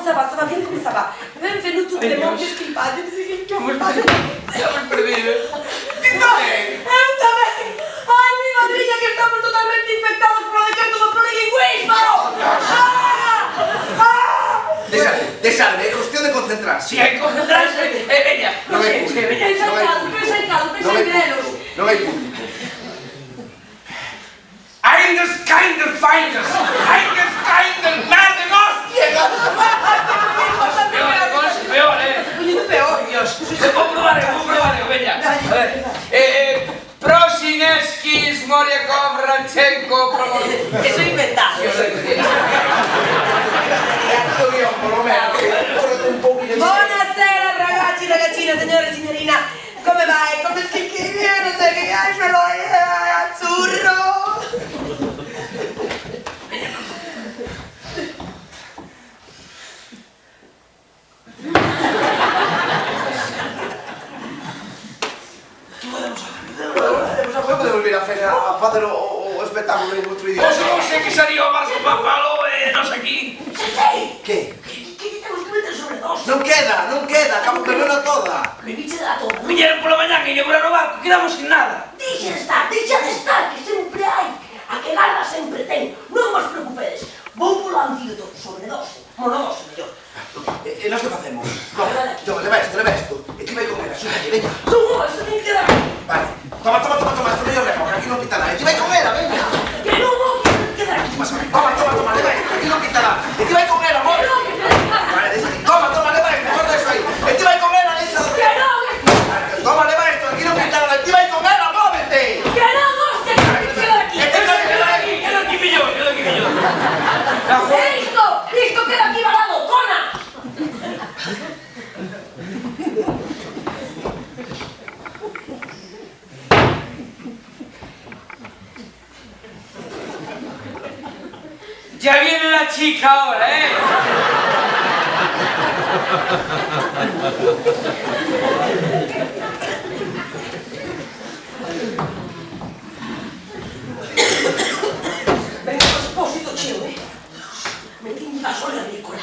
ça va, bien come ça va. Benvenuto tutte le mogli schipate, Siamo perditi. Ay, mi madrina que estamos totalmente infectados por lo de que todo plurilingüismo. Deixadme, é cuestión de concentrarse. Si hai que concentrarse, veña. Non hai público. Pensa en grelos. Non hai público. Eines kinder feindes. Eines kinder merden hostia. Peor, Peor. Dios. Vou probar, veña. A ver. Prosineski, Smoriakov, Radchenko, Eso inventado. Buonasera ragazzi, ragazzina, signore e signorina. Come vai? Come schichi? Io non so che ce l'ho azzurro. Podemos vir a facer o espectáculo en outro idioma. Non sei que sería o Marco Papalo e nos aquí. Que? Que temos que meter sobre dos? Non queda, acabo de verla toda. Me biche de la toda. Viñeron pola mañá que inaugurar o barco, quedamos sin nada. Deixa de estar, que sempre hai. A que garda sempre ten. Non vos preocupedes. Vou polo antídoto sobre dos. Monodose, mellor. E nós que facemos? Toma, leva isto. E ti vai comer, axúdate, veña. Isto ten que quedar. Vale. Toma, isto mellor leva, que aquí non quita nada. E ti vai comer, veña. Que non vou quedar aquí. Toma, leva isto, que aquí non quita nada. E ti vai comer, amor. Vale, deixa aquí. Toma, leva isto, guarda eso aí. E ti vai comer, deixa. Que non. Toma, leva isto, aquí non quita nada. E ti vai comer, móvete. Que non, hostia, que non quedar aquí. Quedo aquí millón. Isto queda aquí varado, cona. Ya viene la chica ahora, Venga, esposito cheo, Me tiñi la sola agrícola.